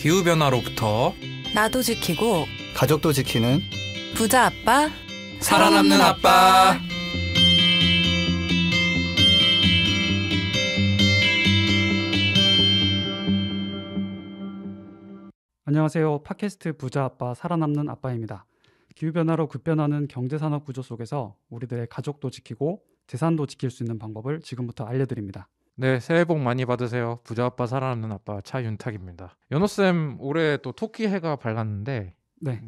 기후변화로부터 나도 지키고 가족도 지키는 부자 아빠 살아남는 아빠. 안녕하세요. 팟캐스트 부자 아빠 살아남는 아빠입니다. 기후변화로 급변하는 경제산업 구조 속에서 우리들의 가족도 지키고 재산도 지킬 수 있는 방법을 지금부터 알려드립니다. 네, 새해 복 많이 받으세요. 부자 아빠 살아남는 아빠 차윤탁입니다. 연호쌤 올해 또 토끼해가 밝았는데 네,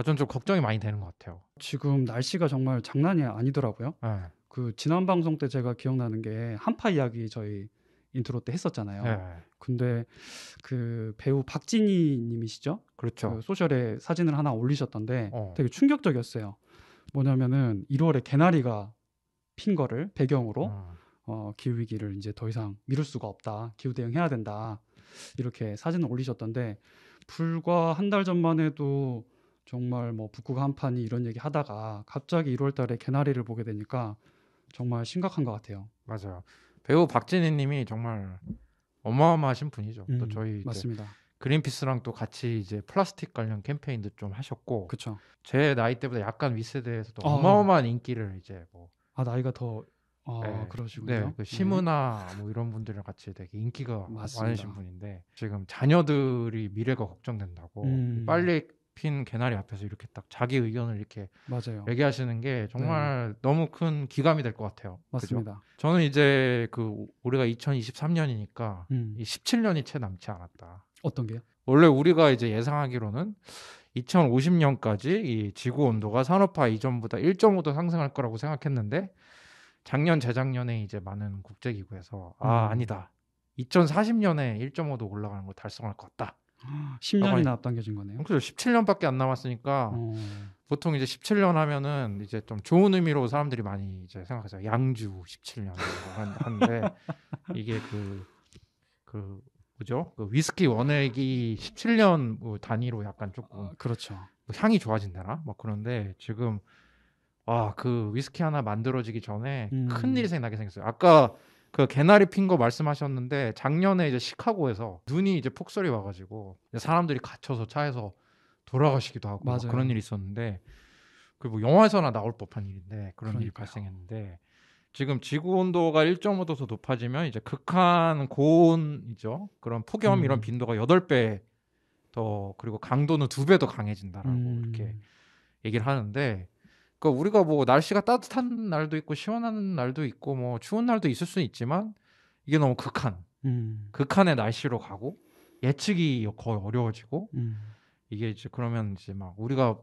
전 좀 걱정이 많이 되는 것 같아요. 지금 날씨가 정말 장난이 아니더라고요. 네. 그 지난 방송 때 제가 기억나는 게 한파 이야기 저희 인트로 때 했었잖아요. 네. 근데 그 배우 박진희 님이시죠? 그렇죠. 그 소셜에 사진을 하나 올리셨던데 어. 되게 충격적이었어요. 뭐냐면은 1월에 개나리가 핀 거를 배경으로 기후위기를 이제 더 이상 미룰 수가 없다. 기후 대응해야 된다. 이렇게 사진을 올리셨던데 불과 한 달 전만 해도 정말 뭐 북극 한파니 이런 얘기 하다가 갑자기 1월 달에 개나리를 보게 되니까 정말 심각한 것 같아요. 맞아요. 배우 박진희 님이 정말 어마어마하신 분이죠. 또 저희 이제 맞습니다. 그린피스랑 또 같이 이제 플라스틱 관련 캠페인도 좀 하셨고 그렇죠. 제 나이 때보다 약간 윗세대에서도 어마어마한 인기를 이제 나이가 더 네. 그러시군요. 네, 그 시무나 뭐 이런 분들이랑 같이 되게 인기가 맞습니다. 많으신 분인데 지금 자녀들이 미래가 걱정된다고 빨리 핀 개나리 앞에서 이렇게 딱 자기 의견을 이렇게 맞아요. 얘기하시는 게 정말 너무 큰 기감이 될 것 같아요. 맞습니다. 그죠? 저는 이제 우리가 2023년이니까 음. 이 17년이 채 남지 않았다. 어떤 게요? 원래 우리가 이제 예상하기로는 2050년까지 이 지구 온도가 산업화 이전보다 1.5도 상승할 거라고 생각했는데 작년 재작년에 이제 많은 국제기구에서 아니다. 2040년에 1.5도 올라가는 걸 달성할 것 같다. 10년이나 앞당겨진 거네요. 그래서 17년밖에 안 남았으니까 보통 이제 17년 하면은 이제 좀 좋은 의미로 사람들이 많이 이제 생각해서 양주 17년 하는데 이게 뭐죠? 그 위스키 원액이 17년 단위로 약간 조금 그렇죠. 향이 좋아진다나? 막 그런데 지금 그 위스키 하나 만들어지기 전에 큰 일이 나게 생겼어요. 아까 그 개나리 핀 거 말씀하셨는데 작년에 이제 시카고에서 눈이 이제 폭설이 와가지고 사람들이 갇혀서 차에서 돌아가시기도 하고 막 그런 일이 있었는데 뭐 영화에서나 나올 법한 일인데 그런 일이 발생했는데 지금 지구 온도가 1.5도 더 높아지면 이제 극한 고온이죠. 그런 폭염 이런 빈도가 8배 더 그리고 강도는 2배 더 강해진다라고 이렇게 얘기를 하는데 그러니까 우리가 뭐 날씨가 따뜻한 날도 있고 시원한 날도 있고 뭐 추운 날도 있을 수는 있지만 이게 너무 극한의 날씨로 가고 예측이 거의 어려워지고 이게 이제 그러면 이제 막 우리가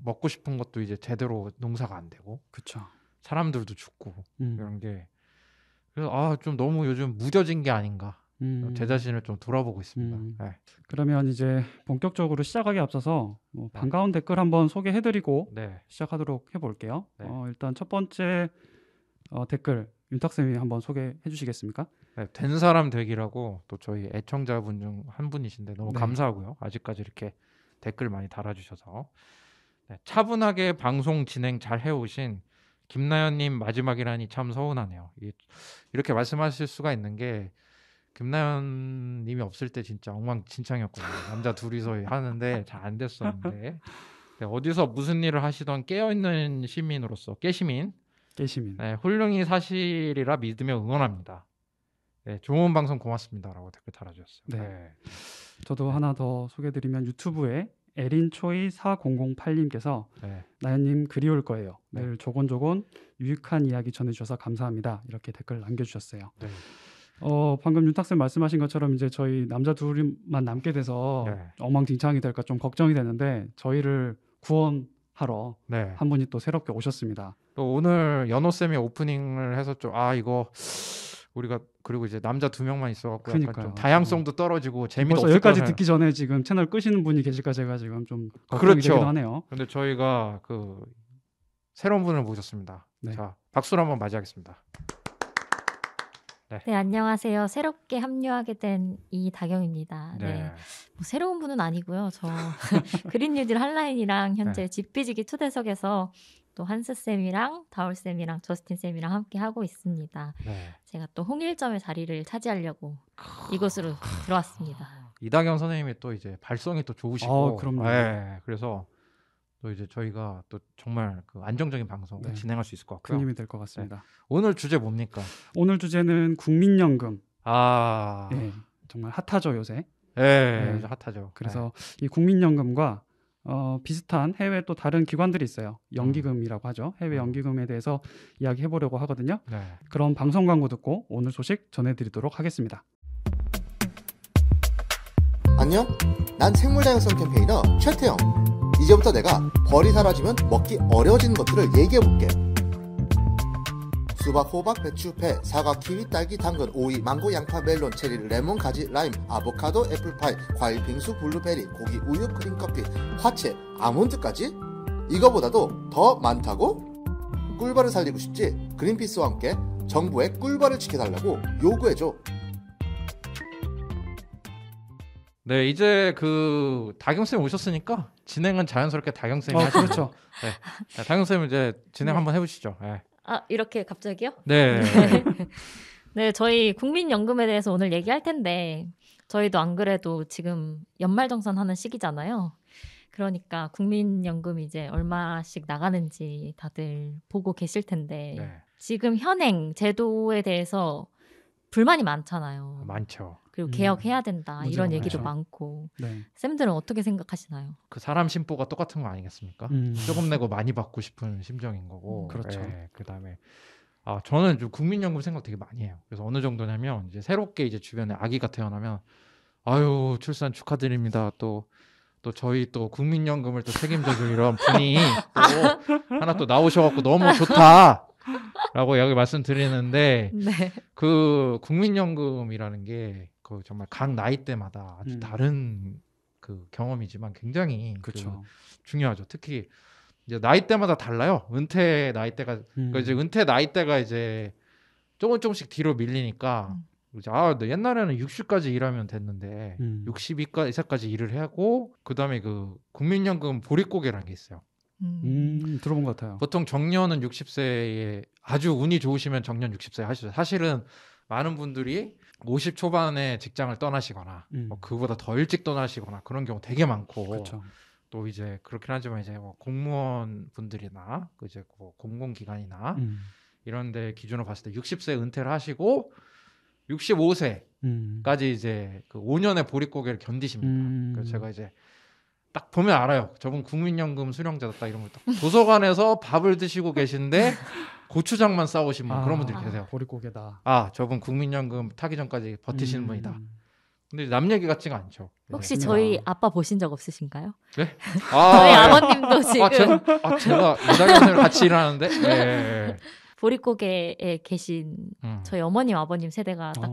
먹고 싶은 것도 이제 제대로 농사가 안 되고 그렇죠. 사람들도 죽고 이런 게 그래서 좀 너무 요즘 무뎌진 게 아닌가 제 자신을 좀 돌아보고 있습니다. 네. 그러면 이제 본격적으로 시작하기 앞서서 반가운 댓글 한번 소개해드리고 시작하도록 해볼게요. 네. 일단 첫 번째 댓글 윤탁쌤이 한번 소개해 주시겠습니까? 네, 된 사람 되기라고 또 저희 애청자분 중 한 분이신데 너무 감사하고요. 아직까지 이렇게 댓글 많이 달아주셔서 차분하게 방송 진행 잘 해오신 김나연님 마지막이라니 참 서운하네요. 이렇게 말씀하실 수가 있는 게 김나연님이 없을 때 진짜 엉망진창이었거든요. 남자 둘이서 하는데 잘 안 됐었는데 어디서 무슨 일을 하시던 깨어있는 시민으로서 깨시민 훌륭히 사실이라 믿으며 응원합니다. 좋은 방송 고맙습니다라고 댓글 달아주셨어요. 저도 하나 더 소개해드리면 유튜브에 에린초이 4008님께서 나연님 그리울 거예요. 늘 조곤조곤 유익한 이야기 전해주셔서 감사합니다. 이렇게 댓글 남겨주셨어요. 방금 윤탁쌤 말씀하신 것처럼 이제 저희 남자 둘만 남게 돼서 엉망진창이 될까 좀 걱정이 되는데 저희를 구원하러 한 분이 또 새롭게 오셨습니다. 또 오늘 연호쌤이 오프닝을 해서 좀 이거 우리가 그리고 이제 남자 2명만 있어갖고 약간 좀 다양성도 떨어지고 재미도 없을 여기까지 듣기 전에 지금 채널 끄시는 분이 계실까 제가 지금 좀 걱정이 되기도 하네요. 근데 저희가 새로운 분을 모셨습니다. 자, 박수로 한번 맞이하겠습니다. 네, 안녕하세요. 새롭게 합류하게 된 이다경입니다. 뭐 새로운 분은 아니고요. 저 그린 뉴딜 한라인이랑 현재 집비지기 초대석에서 또 한스쌤이랑 다울쌤이랑 저스틴쌤이랑 함께 하고 있습니다. 제가 또 홍일점의 자리를 차지하려고 이곳으로 들어왔습니다. 이다경 선생님이 또 이제 발성이 또 좋으시고, 그럼요. 네, 그래서 또 이제 저희가 또 정말 그 안정적인 방송을 네. 진행할 수 있을 것 같고요. 큰 힘이 될 것 같습니다. 네. 오늘 주제 뭡니까? 오늘 주제는 국민연금. 네, 정말 핫하죠 요새. 네, 핫하죠. 그래서 이 국민연금과 비슷한 해외 또 다른 기관들이 있어요. 연기금이라고 하죠. 해외 연기금에 대해서 이야기해 보려고 하거든요. 네. 그럼 방송 광고 듣고 오늘 소식 전해드리도록 하겠습니다. 안녕, 난 생물다양성 캠페이너 최태영. 이제부터 내가 벌이 사라지면 먹기 어려워지는 것들을 얘기해볼게. 수박, 호박, 배추, 배, 사과, 키위, 딸기, 당근, 오이, 망고, 양파, 멜론, 체리, 레몬, 가지, 라임, 아보카도, 애플파이, 과일, 빙수, 블루베리, 고기, 우유, 크림커피, 화채, 아몬드까지? 이거보다도 더 많다고? 꿀벌을 살리고 싶지? 그린피스와 함께 정부에 꿀벌을 지켜달라고 요구해줘. 네, 이제 그 다경쌤 오셨으니까 진행은 자연스럽게 다경쌤이 하시죠. 그렇죠. 네. 다경쌤 이제 진행 한번 해보시죠. 네. 이렇게 갑자기요? 네. 네, 저희 국민연금에 대해서 오늘 얘기할 텐데 저희도 안 그래도 지금 연말정산하는 시기잖아요. 그러니까 국민연금 이제 얼마씩 나가는지 다들 보고 계실 텐데 네. 지금 현행 제도에 대해서 불만이 많잖아요. 많죠. 그리고 개혁해야 된다 이런 얘기도 많죠. 많고 네. 쌤들은 어떻게 생각하시나요? 그 사람 심보가 똑같은 거 아니겠습니까? 조금 내고 많이 받고 싶은 심정인 거고. 그렇죠. 네, 그다음에 저는 좀 국민연금 생각 되게 많이 해요. 그래서 어느 정도냐면 이제 새롭게 이제 주변에 아기가 태어나면 아유 출산 축하드립니다. 또 저희 또 국민연금을 또 책임져줄 이런 분이 또 하나 또 나오셔갖고 너무 좋다라고 여기 말씀드리는데 네. 그 국민연금이라는 게 그 정말 각 나이대마다 아주 다른 그 경험이지만 굉장히 그렇죠. 중요하죠. 특히 이제 나이대마다 달라요. 은퇴 나이대가 그러니까 이제 은퇴 나이대가 이제 조금씩 뒤로 밀리니까 이제 옛날에는 60까지 일하면 됐는데 62세까지 일을 하고 그다음에 그 국민연금 보릿고개라는 게 있어요. 들어본 것 같아요. 보통 정년은 60세에 아주 운이 좋으시면 정년 60세 하시죠. 사실은 많은 분들이 50 초반에 직장을 떠나시거나 뭐 그보다 더 일찍 떠나시거나 그런 경우 되게 많고 그렇죠. 또 이제 그렇긴 하지만 이제 뭐 공무원 분들이나 이제 뭐 공공기관이나 이런데 기준으로 봤을 때 60세 은퇴를 하시고 65세까지 이제 그 5년의 보릿고개를 견디십니다. 그래서 제가 이제 딱 보면 알아요. 저분 국민연금 수령자다 딱 이런 거 딱 도서관에서 밥을 드시고 계신데 고추장만 싸우신 분 그런 분들이 계세요. 보릿고개다. 저분 국민연금 타기 전까지 버티시는 분이다. 근데 남 얘기 같지가 않죠. 혹시 저희 아빠 보신 적 없으신가요? 네? 저희 아버님도 지금 제가 이다경쌤 같이 일하는데 네. 보릿고개에 계신 저희 어머님 아버님 세대가 딱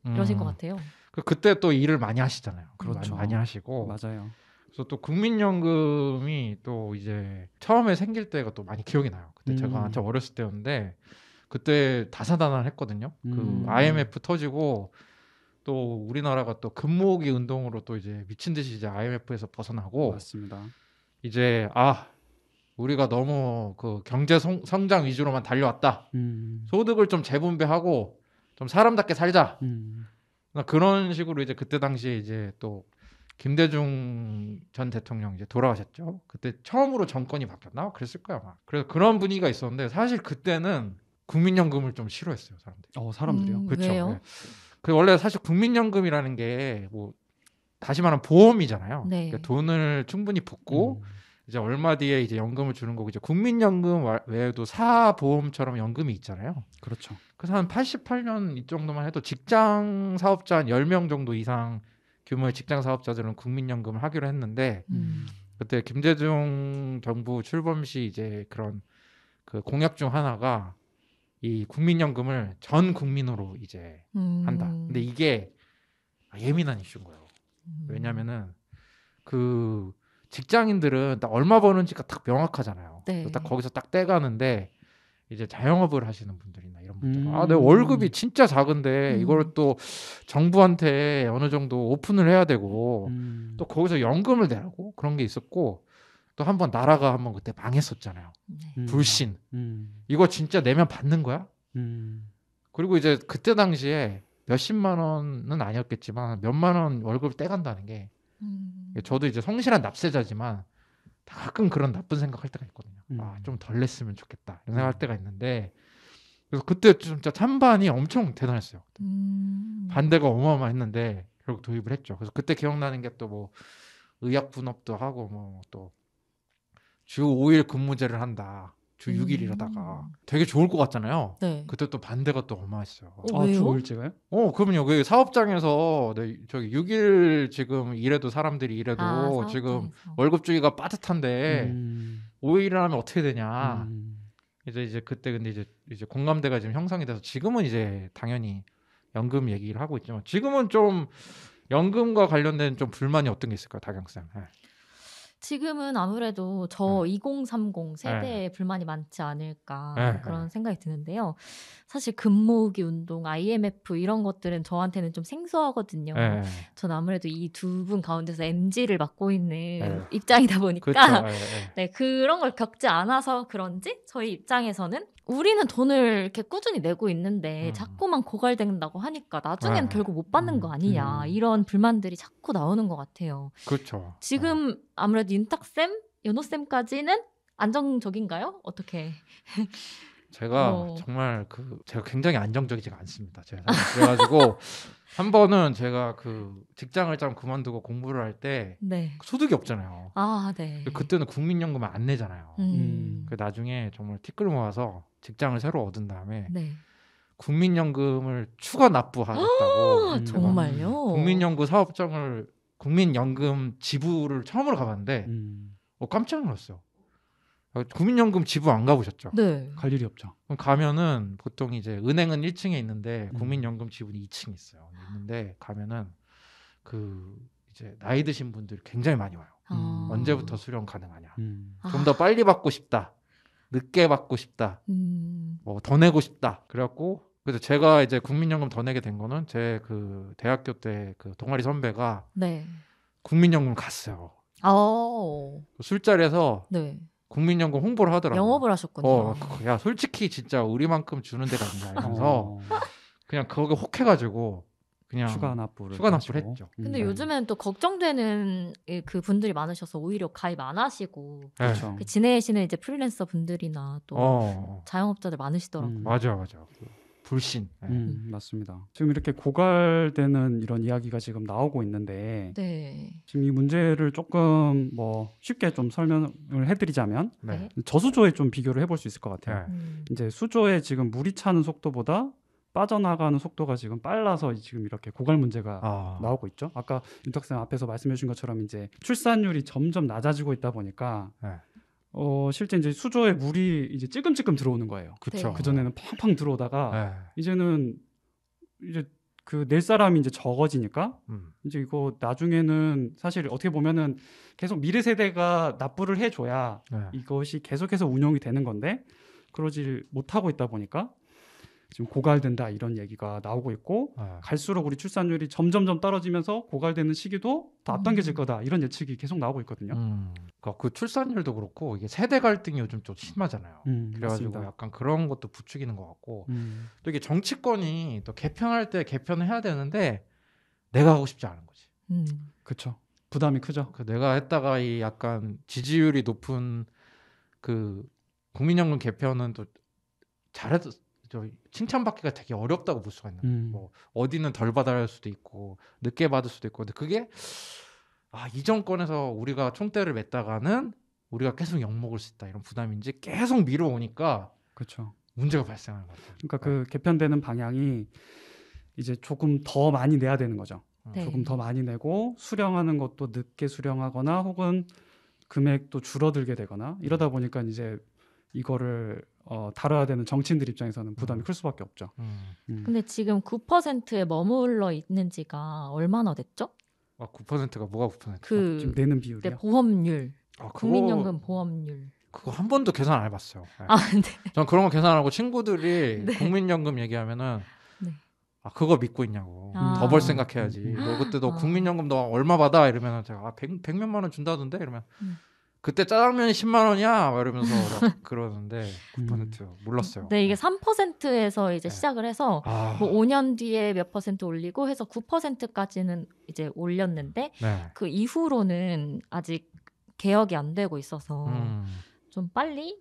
이러신 것 같아요. 그때 또 일을 많이 하시잖아요. 그렇죠. 많이 하시고 맞아요. 그래서 또 국민연금이 또 이제 처음에 생길 때가 또 많이 기억이 나요. 그때 제가 한참 어렸을 때였는데 그때 다사다난했거든요. 그 IMF 터지고 또 우리나라가 또 금모으기 운동으로 또 이제 미친 듯이 이제 IMF에서 벗어나고 맞습니다. 이제 우리가 너무 그 경제 성장 위주로만 달려왔다. 소득을 좀 재분배하고 좀 사람답게 살자. 그런 식으로 이제 그때 당시에 이제 또 김대중 전 대통령 이제 돌아가셨죠. 그때 처음으로 정권이 바뀌었나? 그랬을 거야 아마. 그래서 그런 분위기가 있었는데 사실 그때는 국민연금을 좀 싫어했어요 사람들이. 사람들이요? 그렇죠. 왜요? 네. 그 원래 사실 국민연금이라는 게 뭐 다시 말하면 보험이잖아요. 네. 그러니까 돈을 충분히 붓고 이제 얼마 뒤에 이제 연금을 주는 거고 이제 국민연금 외에도 사보험처럼 연금이 있잖아요. 그렇죠. 그래서 한 88년 이 정도만 해도 직장 사업자 한 10명 정도 이상 규모의 직장 사업자들은 국민연금을 하기로 했는데 그때 김대중 정부 출범 시 이제 그런 그 공약 중 하나가 이 국민연금을 전 국민으로 이제 한다. 근데 이게 예민한 이슈인 거예요. 왜냐면은 그 직장인들은 딱 얼마 버는지가 딱 명확하잖아요. 네. 딱 거기서 딱 떼가는데 이제 자영업을 하시는 분들이나 이런 분들 내 월급이 진짜 작은데 이걸 또 정부한테 어느 정도 오픈을 해야 되고 또 거기서 연금을 내라고 그런 게 있었고 또 한번 나라가 한번 그때 망했었잖아요. 불신. 이거 진짜 내면 받는 거야? 그리고 이제 그때 당시에 몇십만 원은 아니었겠지만 몇만 원 월급을 떼간다는 게 저도 이제 성실한 납세자지만 가끔 그런 나쁜 생각할 때가 있거든요. 좀 덜 냈으면 좋겠다 이런 생각할 때가 있는데 그래서 그때 진짜 찬반이 엄청 대단했어요. 반대가 어마어마했는데 결국 도입을 했죠. 그래서 그때 기억나는 게 또 뭐 의약 분업도 하고 뭐 또 주 5일 근무제를 한다. 주 6일 일하다가 되게 좋을 것 같잖아요. 네. 그때 또 반대가 또 어마했어요. 왜요? 주 5일째가요? 그럼요. 그 사업장에서 저기 6일 지금 일해도 사람들이 일해도 사업장에서. 지금 월급 주기가 빠듯한데 5일 일하면 어떻게 되냐. 이제 그때 근데 이제 공감대가 지금 형성이 돼서 지금은 이제 당연히 연금 얘기를 하고 있지만 지금은 좀 연금과 관련된 좀 불만이 어떤 게 있을까요, 다경쌤? 네. 지금은 아무래도 저 2030 세대에 불만이 많지 않을까 그런 생각이 드는데요. 사실 금모으기 운동, IMF 이런 것들은 저한테는 좀 생소하거든요. 전 아무래도 이 두 분 가운데서 MZ를 맡고 있는 입장이다 보니까 그렇죠. 네, 그런 걸 겪지 않아서 그런지 저희 입장에서는 우리는 돈을 이렇게 꾸준히 내고 있는데 자꾸만 고갈된다고 하니까 나중엔 결국 못 받는 거 아니냐 이런 불만들이 자꾸 나오는 것 같아요. 그렇죠. 지금 아무래도 윤탁쌤, 연호쌤까지는 안정적인가요? 어떻게? 제가 정말 제가 굉장히 안정적이지가 않습니다. 제가 그래가지고 한 번은 제가 그 직장을 좀 그만두고 공부를 할 때 소득이 없잖아요. 네. 그때는 국민연금을 안 내잖아요. 그 나중에 정말 티끌 모아서 직장을 새로 얻은 다음에 국민연금을 추가 납부하겠다고 정말요? 국민연금 지부를 처음으로 가봤는데 깜짝 놀랐어요. 국민연금 지부 안 가보셨죠? 네. 갈 일이 없죠. 그럼 가면은 보통 이제 은행은 1층에 있는데 국민연금 지부는 2층에 있어요. 있는데 가면은 그 이제 나이 드신 분들이 굉장히 많이 와요. 언제부터 수령 가능하냐? 좀 더 빨리 받고 싶다. 늦게 받고 싶다. 뭐 더 내고 싶다. 그래갖고 그래서 제가 이제 국민연금 더 내게 된 거는 제 그 대학교 때 그 동아리 선배가 국민연금 갔어요. 술자리에서 국민연금 홍보를 하더라고요. 영업을 하셨군요. 야 솔직히 진짜 우리만큼 주는 데가 있냐 이러면서 그냥 거기 혹해가지고 그냥 추가 납부를 했죠. 근데 요즘엔 또 걱정되는 그 분들이 많으셔서 오히려 가입 안 하시고 그 지내시는 이제 프리랜서 분들이나 또 자영업자들 많으시더라고요. 맞아. 불신. 맞습니다. 지금 이렇게 고갈되는 이런 이야기가 지금 나오고 있는데 지금 이 문제를 조금 뭐 쉽게 좀 설명을 해드리자면 저수조에 좀 비교를 해볼 수 있을 것 같아요. 이제 수조에 지금 물이 차는 속도보다 빠져나가는 속도가 지금 빨라서 지금 이렇게 고갈 문제가 나오고 있죠. 아까 윤탁쌤 앞에서 말씀해 주신 것처럼 이제 출산율이 점점 낮아지고 있다 보니까 실제 이제 수조에 물이 이제 찔끔찔끔 들어오는 거예요. 그렇죠. 그 전에는 팡팡 들어오다가 이제는 이제 그 낼 사람이 이제 적어지니까 이제 이거 나중에는 사실 어떻게 보면은 계속 미래 세대가 납부를 해줘야 이것이 계속해서 운용이 되는 건데 그러지 못하고 있다 보니까 지금 고갈된다 이런 얘기가 나오고 있고 갈수록 우리 출산율이 점점점 떨어지면서 고갈되는 시기도 더 앞당겨질 거다 이런 예측이 계속 나오고 있거든요. 그러니까 그 출산율도 그렇고 이게 세대 갈등이 요즘 좀 심하잖아요. 그래가지고 맞습니다. 약간 그런 것도 부추기는 것 같고 또 이게 정치권이 또 개편할 때 개편을 해야 되는데 내가 하고 싶지 않은 거지. 그렇죠. 부담이 크죠. 내가 했다가 이 약간 지지율이 높은 그 국민연금 개편은 또 잘해도 칭찬받기가 되게 어렵다고 볼 수가 있는 거예요. 뭐 어디는 덜 받아야 할 수도 있고 늦게 받을 수도 있고 근데 그게 이 정권에서 우리가 총대를 맸다가는 우리가 계속 욕먹을 수 있다 이런 부담인지 계속 미뤄오니까 그렇죠. 문제가 발생하는 것 같아요. 그러니까 그 개편되는 방향이 이제 조금 더 많이 내야 되는 거죠. 조금 더 많이 내고 수령하는 것도 늦게 수령하거나 혹은 금액도 줄어들게 되거나 이러다 보니까 이제 이거를 다뤄야 되는 정치인들 입장에서는 부담이 클 수밖에 없죠. 근데 지금 9%에 머물러 있는 지가 얼마나 됐죠? 9%가 뭐가 9%? 지금 내는 비율이요? 보험률. 국민연금 보험률. 그거 한 번도 계산 안 해봤어요. 네. 전 그런 거 계산 안 하고 친구들이 국민연금 얘기하면은 그거 믿고 있냐고. 더 벌 생각해야지. 너 그때 너 국민연금 너 얼마 받아? 이러면 제가 100몇만 원 준다던데? 이러면 그때 짜장면이 10만 원이야 막 이러면서 막 그러는데 9% 몰랐어요. 네, 이게 3%에서 이제 시작을 해서 뭐 5년 뒤에 몇 % 올리고 해서 9%까지는 이제 올렸는데 그 이후로는 아직 개혁이 안 되고 있어서 좀 빨리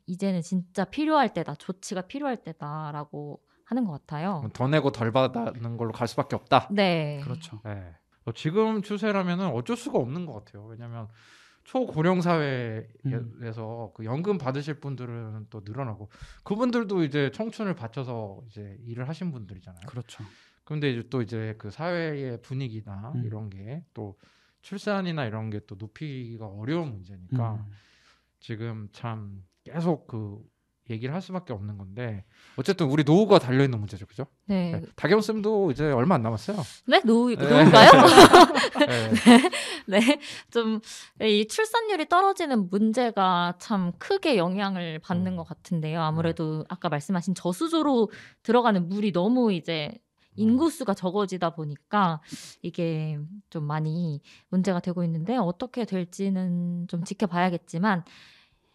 이제는 진짜 필요할 때다, 조치가 필요할 때다라고 하는 것 같아요. 더 내고 덜 받는 걸로 갈 수밖에 없다. 네, 그렇죠. 네. 지금 추세라면은 어쩔 수가 없는 것 같아요. 왜냐하면 초고령 사회에서 그 연금 받으실 분들은 또 늘어나고 그분들도 이제 청춘을 바쳐서 이제 일을 하신 분들이잖아요. 그렇죠. 그런데 이제 또 이제 그 사회의 분위기나 이런 게 또 출산이나 이런 게 또 높이기가 어려운 문제니까 지금 참 계속 그 얘기를 할 수밖에 없는 건데 어쨌든 우리 노후가 달려 있는 문제죠, 그죠? 네. 다경 쌤도 이제 얼마 안 남았어요. 네, 노후인가요? 네. 네, 좀 이 출산율이 떨어지는 문제가 참 크게 영향을 받는 것 같은데요. 아무래도 아까 말씀하신 저수조로 들어가는 물이 너무 이제 인구수가 적어지다 보니까 이게 좀 많이 문제가 되고 있는데 어떻게 될지는 좀 지켜봐야겠지만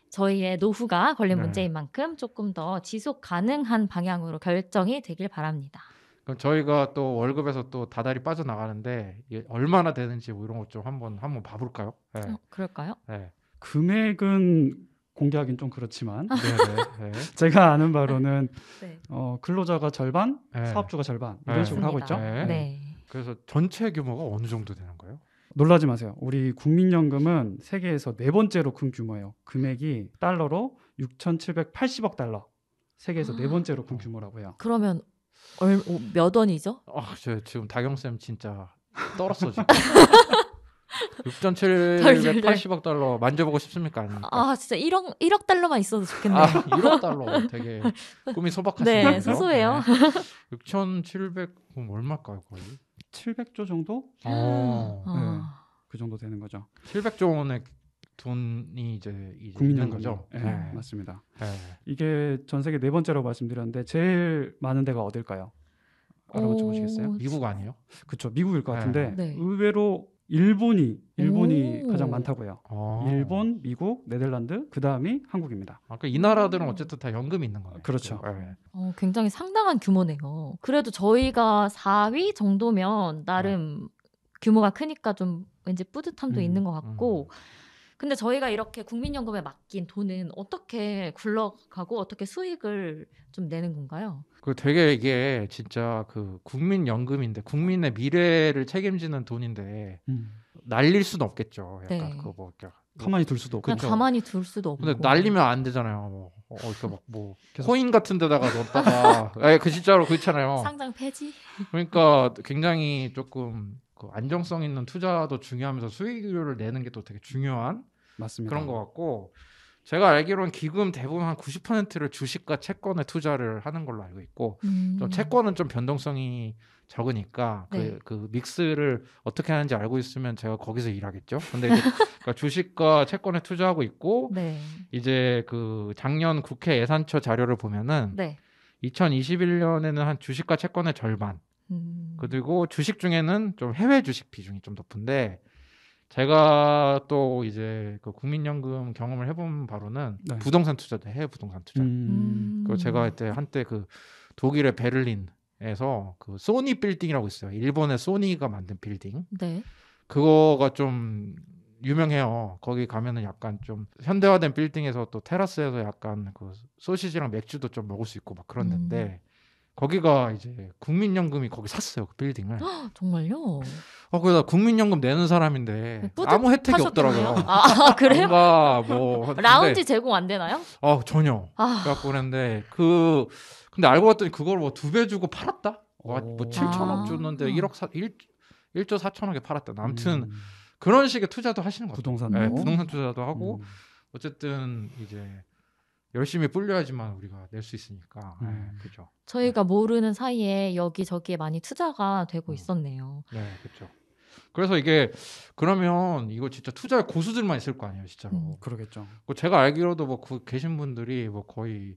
저희의 노후가 걸린 문제인 만큼 조금 더 지속 가능한 방향으로 결정이 되길 바랍니다. 그럼 저희가 또 월급에서 또 다달이 빠져나가는데 이게 얼마나 되는지 뭐 이런 것 좀 한번 봐볼까요? 네. 그럴까요? 네. 금액은 공개하기는 좀 그렇지만 네. 제가 아는 바로는 네. 근로자가 절반, 사업주가 절반 이런 식으로 하고 있죠. 네. 그래서 전체 규모가 어느 정도 되는 거예요? 놀라지 마세요. 우리 국민연금은 세계에서 네 번째로 큰 규모예요. 금액이 달러로 6,780억 달러. 세계에서 네 번째로 큰 규모라고 해요. 그러면 몇 원이죠? 저 지금 다경쌤 진짜 떨었어 지금. 6,780억 달러 만져보고 싶습니까? 아닙니까? 아 진짜 1억 달러만 있어도 좋겠네요. 1억 달러 되게 꿈이 소박하시네요. 네, 소소해요. 6,700 그럼 얼마일까요 거의? 700조 정도? 네, 그 정도 되는 거죠. 700조 원의 돈이 이제 국민연금 있는 거죠. 네, 맞습니다. 네. 이게 전 세계 네 번째라고 말씀드렸는데 제일 많은 데가 어딜까요? 알아맞혀 보시겠어요? 미국 아니에요? 그렇죠, 미국일 것 같은데 네. 의외로 일본이 가장 많다고 해요. 일본, 미국, 네덜란드, 그 다음이 한국입니다. 그러니까 이 나라들은 어쨌든 다 연금이 있는 거예요. 그렇죠. 네. 굉장히 상당한 규모네요. 그래도 저희가 4위 정도면 나름 규모가 크니까 좀 왠지 뿌듯함도 있는 것 같고 근데 저희가 이렇게 국민연금에 맡긴 돈은 어떻게 굴러가고 어떻게 수익을 좀 내는 건가요? 그 되게 이게 진짜 그 국민연금인데 국민의 미래를 책임지는 돈인데 날릴 수는 없겠죠. 약간 네. 그거 뭐 가만히 둘 수도 없고. 그냥 가만히 둘 수도 없고. 근데 날리면 안 되잖아요. 뭐 코인 같은 데다가 넣었다가 그 진짜로 그렇잖아요. 상장 폐지? 그러니까 굉장히 조금 그 안정성 있는 투자도 중요하면서 수익률을 내는 게 또 되게 중요한 맞습니다. 그런 것 같고 제가 알기로는 기금 대부분 한 90%를 주식과 채권에 투자를 하는 걸로 알고 있고 좀 채권은 좀 변동성이 적으니까 네. 그 믹스를 어떻게 하는지 알고 있으면 제가 거기서 일하겠죠. 근데 이제 그러니까 주식과 채권에 투자하고 있고 네. 이제 그 작년 국회 예산처 자료를 보면은 네. 2021년에는 한 주식과 채권의 절반 그리고 주식 중에는 좀 해외 주식 비중이 좀 높은데 제가 또 이제 그 국민연금 경험을 해본 바로는 부동산 투자도 해외 부동산 투자. 그리고 제가 한때 그 독일의 베를린에서 그 소니 빌딩이라고 있어요. 일본의 소니가 만든 빌딩. 네. 그거가 좀 유명해요. 거기 가면은 약간 좀 현대화된 빌딩에서 또 테라스에서 약간 그 소시지랑 맥주도 좀 먹을 수 있고 막 그런 데인데 거기가 이제 국민연금이 거기 샀어요. 그 빌딩을. 정말요? 그래서 국민연금 내는 사람인데 아무 혜택이 없더라고요. 아 그래요? 뭔가 뭐 라운지 제공 안 되나요? 전혀. 그래갖고 그랬는데 근데 알고 봤더니 그걸 뭐 2배 주고 팔았다. 뭐 7천억 줬는데 1조 4천억에 팔았다. 아무튼 그런 식의 투자도 하시는 거죠. 부동산 투자도 하고 어쨌든 이제 열심히 불려야지만 우리가 낼 수 있으니까. 그렇죠. 저희가 모르는 사이에 여기저기에 많이 투자가 되고 있었네요. 네, 그렇죠. 그래서 이게 그러면 이거 진짜 투자의 고수들만 있을 거 아니에요, 진짜로. 그러겠죠. 제가 알기로도 뭐 계신 분들이 뭐 거의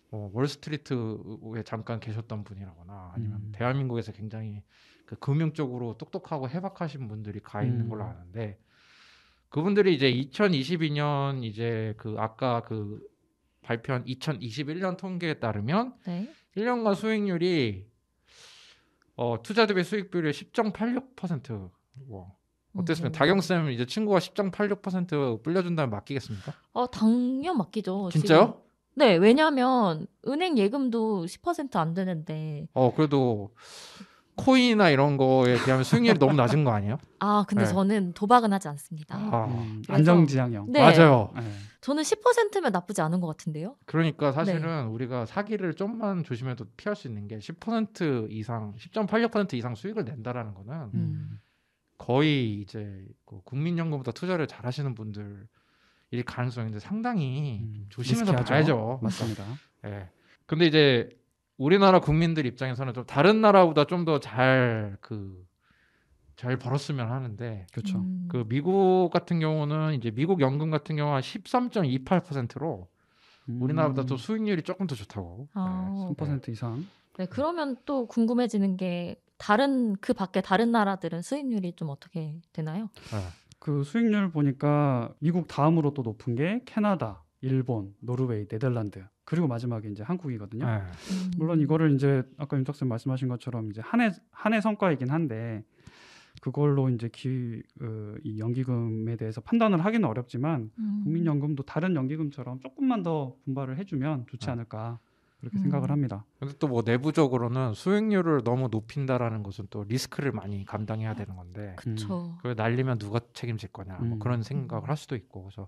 월스트리트에 잠깐 계셨던 분이라거나 아니면 대한민국에서 굉장히 그 금융 쪽으로 똑똑하고 해박하신 분들이 가 있는 걸로 아는데 그분들이 이제 2022년 이제 그 아까 그 발표한 2021년 통계에 따르면 네. 1년간 수익률이 투자 대비 수익 비율이 10.86%. 어땠습니까? 다경쌤 이제 친구가 10.86% 불려준다면 맡기겠습니까? 당연 맡기죠. 진짜요? 지금. 네, 왜냐하면 은행 예금도 10% 안 되는데. 그래도 코인이나 이런 거에 비하면 수익률이 너무 낮은 거 아니에요? 근데 네. 저는 도박은 하지 않습니다. 안정지향형. 네. 맞아요. 네. 저는 10%면 나쁘지 않은 것 같은데요. 그러니까 사실은 우리가 사기를 좀만 조심해도 피할 수 있는 게 10% 이상, 10.86% 이상 수익을 낸다라는 거는 거의 이제 국민연금보다 투자를 잘하시는 분들 일 가능성인데 상당히 조심해서 리스키하죠. 봐야죠. 맞습니다. 네. 근데 이제 우리나라 국민들 입장에서는 좀 다른 나라보다 좀 더 잘 벌었으면 하는데 그렇죠. 그 미국 같은 경우는 이제 미국 연금 같은 경우 한 13.28%로 우리나라보다 또 수익률이 조금 더 좋다고. 3% 이상. 네, 그러면 또 궁금해지는 게 그 밖에 다른 나라들은 수익률이 좀 어떻게 되나요? 그 수익률 보니까 미국 다음으로 또 높은 게 캐나다, 일본, 노르웨이, 네덜란드 그리고 마지막에 이제 한국이거든요. 물론 이거를 이제 아까 윤탁선 말씀하신 것처럼 이제 한 해 성과이긴 한데 그걸로 이제 이 연기금에 대해서 판단을 하기는 어렵지만 국민연금도 다른 연기금처럼 조금만 더 분발을 해주면 좋지 않을까 그렇게 생각을 합니다. 근데 또 뭐 내부적으로는 수익률을 너무 높인다라는 것은 또 리스크를 많이 감당해야 되는 건데 그렇죠. 그걸 날리면 누가 책임질 거냐 뭐 그런 생각을 할 수도 있고 그래서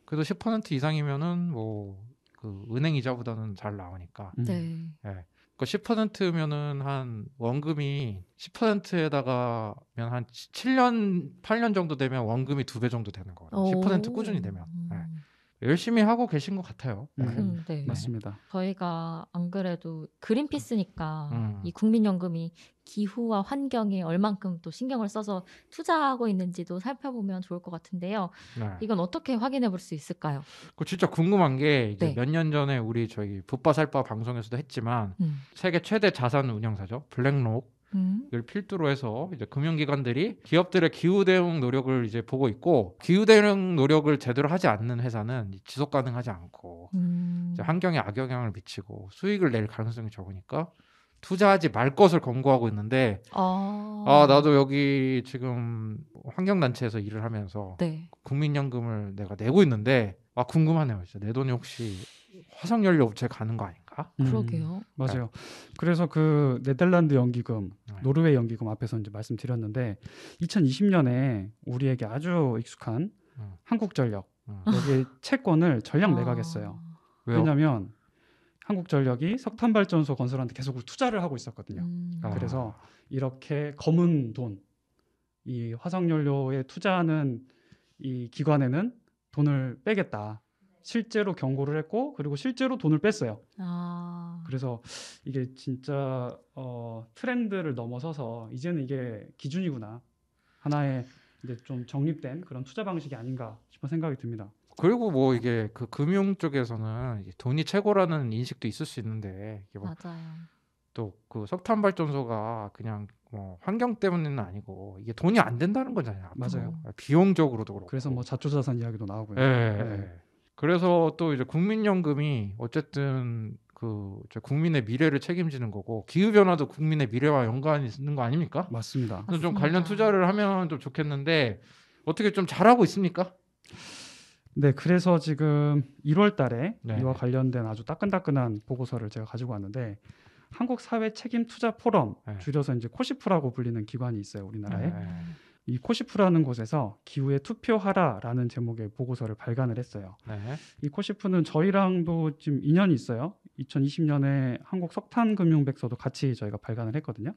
그래도 10% 이상이면은 뭐 그 은행 이자보다는 잘 나오니까. 네. 네. 그 10%면은 한 원금이 10%에다가면 한 7년 8년 정도 되면 원금이 2배 정도 되는 거예요. 10% 꾸준히 되면. 네. 열심히 하고 계신 것 같아요. 네. 맞습니다. 저희가 안 그래도 그린피스니까 이 국민연금이 기후와 환경에 얼만큼 또 신경을 써서 투자하고 있는지도 살펴보면 좋을 것 같은데요. 네. 이건 어떻게 확인해 볼 수 있을까요? 그 진짜 궁금한 게 이제 네. 몇 년 전에 우리 저희 붓바살바 방송에서도 했지만 세계 최대 자산 운용사죠. 블랙록 을 필두로 해서 이제 금융기관들이 기업들의 기후 대응 노력을 이제 보고 있고 기후 대응 노력을 제대로 하지 않는 회사는 지속 가능하지 않고 이제 환경에 악영향을 미치고 수익을 낼 가능성이 적으니까 투자하지 말 것을 권고하고 있는데 나도 여기 지금 환경단체에서 일을 하면서 네. 국민연금을 내가 내고 있는데 궁금하네요. 진짜 내 돈이 혹시 화석연료 업체에 가는 거 아닌가? 그러게요. 맞아요. 그래서 그 네덜란드 연기금, 노르웨이 연기금 앞에서 이제 말씀드렸는데 2020년에 우리에게 아주 익숙한 한국전력 여기 채권을 전량 매각했어요. 왜요? 왜냐하면 한국전력이 석탄발전소 건설하는데 계속 투자를 하고 있었거든요. 그래서 이렇게 검은 돈, 이 화석연료에 투자하는 이 기관에는 돈을 빼겠다. 실제로 경고를 했고 그리고 실제로 돈을 뺐어요. 그래서 이게 진짜 트렌드를 넘어서서 이제는 이게 기준이구나. 하나의 이제 좀 정립된 그런 투자 방식이 아닌가 싶은 생각이 듭니다. 그리고 뭐 이게 그 금융 쪽에서는 돈이 최고라는 인식도 있을 수 있는데 이게 뭐 맞아요. 또 그 석탄 발전소가 그냥 뭐 환경 때문에는 아니고 이게 돈이 안 된다는 거잖아요. 맞아요. 비용적으로도 그렇고. 그래서 뭐 자초자산 이야기도 나오고요. 네. 그래서 또 이제 국민연금이 어쨌든 국민의 미래를 책임지는 거고 기후 변화도 국민의 미래와 연관이 있는 거 아닙니까? 맞습니다. 그래서 좀 관련 투자를 하면 좀 좋겠는데 어떻게 좀 잘하고 있습니까? 네, 그래서 지금 1월 달에 네. 이와 관련된 아주 따끈따끈한 보고서를 제가 가지고 왔는데 한국 사회 책임 투자 포럼, 줄여서 이제 코시프라고 불리는 기관이 있어요, 우리나라에. 이 코시프라는 곳에서 기후에 투표하라라는 제목의 보고서를 발간을 했어요. 이 코시프는 저희랑도 지금 인연이 있어요. 2020년에 한국 석탄금융백서도 같이 저희가 발간을 했거든요.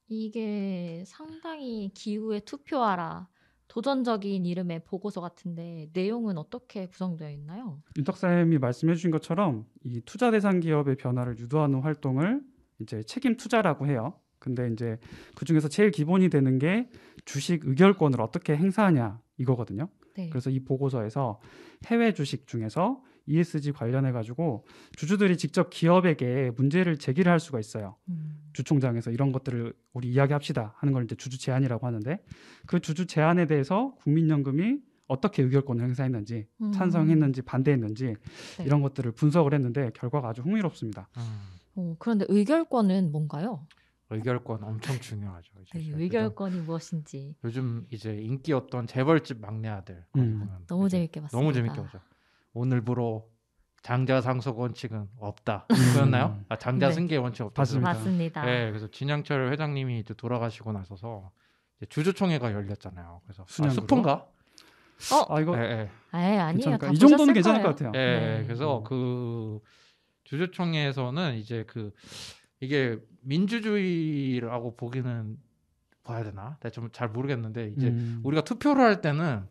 이게 상당히 기후에 투표하라 도전적인 이름의 보고서 같은데 내용은 어떻게 구성되어 있나요? 윤탁쌤이 말씀해 주신 것처럼 이 투자 대상 기업의 변화를 유도하는 활동을 이제 책임 투자라고 해요. 근데 이제 그 중에서 제일 기본이 되는 게 주식 의결권을 어떻게 행사하냐 이거거든요. 네. 그래서 이 보고서에서 해외 주식 중에서 ESG 관련해 가지고 주주들이 직접 기업에게 문제를 제기를 할 수가 있어요. 주총장에서 이런 것들을 우리 이야기합시다 하는 걸 이제 주주 제안이라고 하는데 그 주주 제안에 대해서 국민연금이 어떻게 의결권을 행사했는지 찬성했는지 반대했는지 네. 이런 것들을 분석을 했는데 결과가 아주 흥미롭습니다. 그런데 의결권은 뭔가요? 의결권 엄청 중요하죠. 네, 의결권이 무엇인지 요즘 이제 인기였던 재벌집 막내 아들 너무 재밌게 봤습니다. 너무 재밌게 보죠. 오늘부로 장자 상속 원칙은 없다. 그였나요? 장자 네. 승계 원칙 없다. 맞습니다. 네, 그래서 진양철 회장님이 이제 돌아가시고 나서서 이제 주주총회가 열렸잖아요. 그래서 스폰가? 이거 아니에요. 이 정도는 괜찮을 것 같아요. 네, 그래서 그 주주총회에서는 이제 이게 민주주의라고 보기는 봐야 되나? 내가 좀 잘 모르겠는데 이제 우리가 투표를 할 때는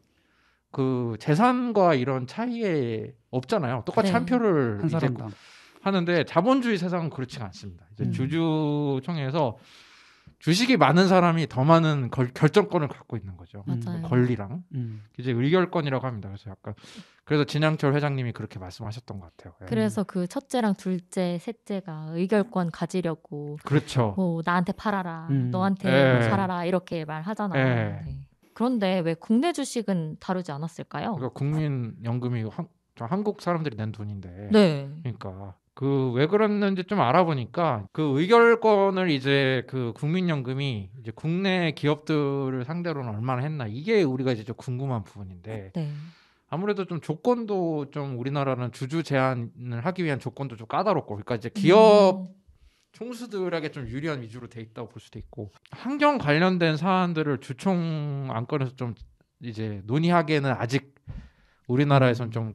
그 재산과 이런 차이에 없잖아요. 똑같이 한 표를 한 사람당 하는데 자본주의 세상은 그렇지가 않습니다. 이제 주주총회에서 주식이 많은 사람이 더 많은 결정권을 갖고 있는 거죠. 맞아요. 권리랑 이제 의결권이라고 합니다. 그래서 진양철 회장님이 그렇게 말씀하셨던 것 같아요. 그래서 그 첫째랑 둘째, 셋째가 의결권 가지려고 그렇죠. 뭐 나한테 팔아라, 너한테 살아라 이렇게 말하잖아요. 네. 그런데 왜 국내 주식은 다루지 않았을까요? 그러니까 국민연금이 한국 사람들이 낸 돈인데, 네. 그러니까 그 왜 그랬는지 좀 알아보니까 그 의결권을 이제 그 국민연금이 이제 국내 기업들을 상대로는 얼마나 했나 이게 우리가 이제 좀 궁금한 부분인데 네. 아무래도 좀 조건도 좀 우리나라는 주주 제한을 하기 위한 조건도 좀 까다롭고 그러니까 이제 기업 총수들에게 좀 유리한 위주로 돼 있다고 볼 수도 있고 환경 관련된 사안들을 주총 안건에서 좀 이제 논의하기에는 아직 우리나라에선 좀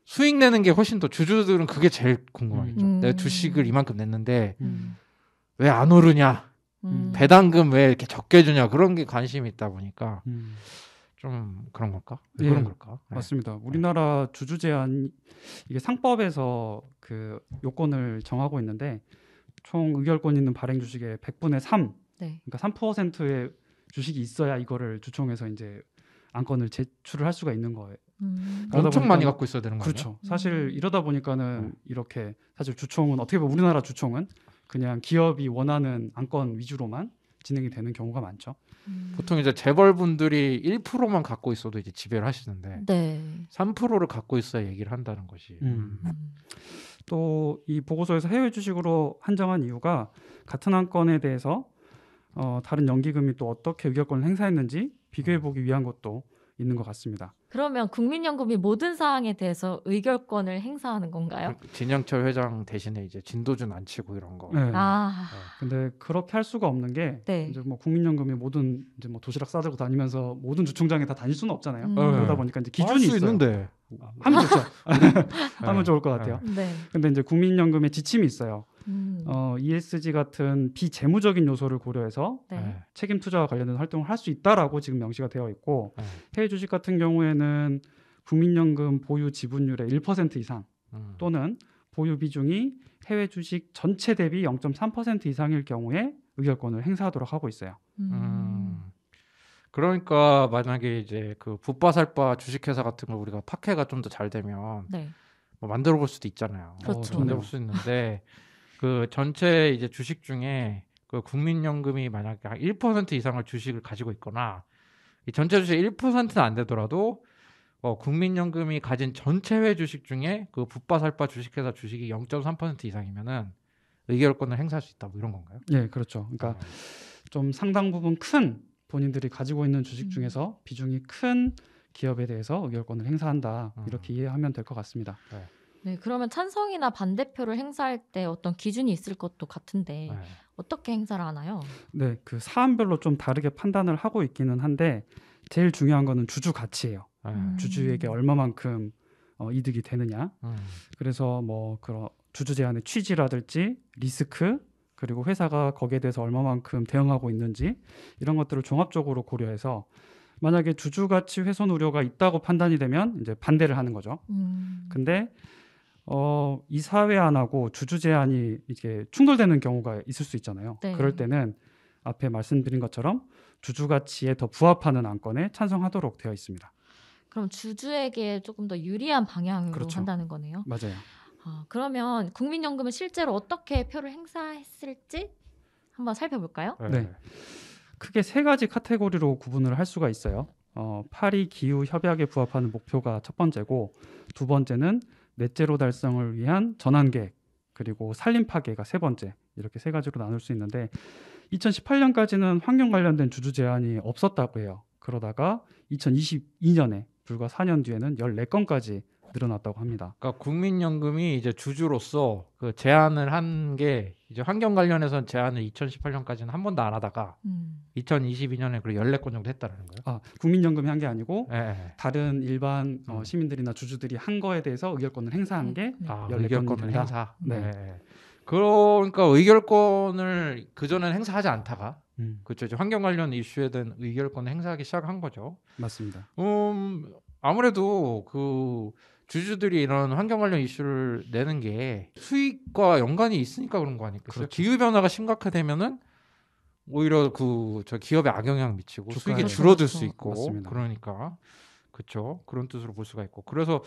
수익 내는 게 훨씬 더 주주들은 그게 제일 궁금하겠죠. 내가 주식을 이만큼 냈는데 왜 안 오르냐, 배당금 왜 이렇게 적게 주냐 그런 게 관심이 있다 보니까 좀 그런 걸까? 왜 그런 걸까? 맞습니다. 우리나라 주주 제한 이게 상법에서 그 요건을 정하고 있는데 총 의결권 있는 발행 주식의 100분의 3, 그러니까 3%의 주식이 있어야 이거를 주총에서 이제 안건을 제출을 할 수가 있는 거예요. 엄청 많이 갖고 있어야 되는 거예요. 그렇죠. 사실 이러다 보니까는 이렇게 사실 주총은 어떻게 보면 우리나라 주총은 그냥 기업이 원하는 안건 위주로만 진행이 되는 경우가 많죠. 보통 이제 재벌분들이 1%만 갖고 있어도 이제 지배를 하시는데 3%를 갖고 있어야 얘기를 한다는 것이. 또 이 보고서에서 해외 주식으로 한정한 이유가 같은 안건에 대해서 다른 연기금이 또 어떻게 의결권을 행사했는지 비교해보기 위한 것도 있는 것 같습니다. 그러면 국민연금이 모든 사항에 대해서 의결권을 행사하는 건가요? 진양철 회장 대신에 이제 진도준 안 치고 이런 거. 네. 근데 그렇게 할 수가 없는 게 이제 뭐 국민연금이 모든 이제 뭐 도시락 싸들고 다니면서 모든 주총장에 다 다닐 수는 없잖아요. 그러다 보니까 이제 기준이 할 수 있어요. 있는데 하면 좋죠. 하면 좋을 것 같아요. 근데 이제 국민연금의 지침이 있어요. ESG 같은 비재무적인 요소를 고려해서 책임 투자와 관련된 활동을 할 수 있다라고 지금 명시가 되어 있고 해외 주식 같은 경우에는 국민연금 보유 지분율의 1% 이상 또는 보유 비중이 해외 주식 전체 대비 0.3% 이상일 경우에 의결권을 행사하도록 하고 있어요. 그러니까 만약에 이제 그 붓바살바 주식회사 같은 걸 우리가 팟캐가 좀 더 잘 되면 뭐 만들어 볼 수도 있잖아요. 그렇죠. 만들어 볼 수 있는데 그 전체 이제 주식 중에 그 국민연금이 만약에 1% 이상을 주식을 가지고 있거나 이 전체 주식 1%는 안 되더라도 국민연금이 가진 전체 해외 주식 중에 그 붓바살바 주식회사 주식이 0.3% 이상이면은 의결권을 행사할 수 있다 뭐 이런 건가요? 네, 그렇죠. 그러니까 좀 상당 부분 큰 본인들이 가지고 있는 주식 중에서 비중이 큰 기업에 대해서 의결권을 행사한다 이렇게 이해하면 될 것 같습니다. 네, 그러면 찬성이나 반대표를 행사할 때 어떤 기준이 있을 것도 같은데 어떻게 행사를 하나요? 네, 그 사안별로 좀 다르게 판단을 하고 있기는 한데 제일 중요한 거는 주주 가치예요. 주주에게 얼마만큼 이득이 되느냐. 그래서 뭐 그런 주주 제한의 취지라든지 리스크 그리고 회사가 거기에 대해서 얼마만큼 대응하고 있는지 이런 것들을 종합적으로 고려해서 만약에 주주 가치 훼손 우려가 있다고 판단이 되면 이제 반대를 하는 거죠. 근데 이사회안하고 주주 제한이 이게 충돌되는 경우가 있을 수 있잖아요. 그럴 때는 앞에 말씀드린 것처럼 주주 가치에 더 부합하는 안건에 찬성하도록 되어 있습니다. 그럼 주주에게 조금 더 유리한 방향으로 그렇죠. 한다는 거네요. 맞아요. 그러면 국민연금은 실제로 어떻게 표를 행사했을지 한번 살펴볼까요? 네. 크게 세 가지 카테고리로 구분을 할 수가 있어요. 파리 기후 협약에 부합하는 목표가 첫 번째고, 두 번째는 넷제로 달성을 위한 전환 계획, 그리고 산림 파괴가 세 번째, 이렇게 세 가지로 나눌 수 있는데 2018년까지는 환경 관련된 주주 제한이 없었다고 해요. 그러다가 2022년에 불과 4년 뒤에는 14건까지 늘어났다고 합니다. 그러니까 국민연금이 이제 주주로서 그 제안을 한 게 이제 환경 관련해서는 제안을 2018년까지는 한 번도 안 하다가 2022년에 그리고 14건 정도 했다라는 거예요. 국민연금이 한 게 아니고 네. 다른 일반 시민들이나 주주들이 한 거에 대해서 의결권을 행사한 게 14건입니다. 의결권을 행사. 네. 네. 그러니까 의결권을 그전에는 행사하지 않다가 그렇죠. 이제 환경 관련 이슈에 대한 의결권을 행사하기 시작한 거죠. 맞습니다. 아무래도 그 주주들이 이런 환경 관련 이슈를 내는 게 수익과 연관이 있으니까 그런 거 아닐까요? 그렇죠. 기후 변화가 심각하되면은 오히려 저 기업에 악영향 미치고 수익이 그렇죠. 줄어들 수 있고 맞습니다. 그러니까 그렇죠. 그런 뜻으로 볼 수가 있고 그래서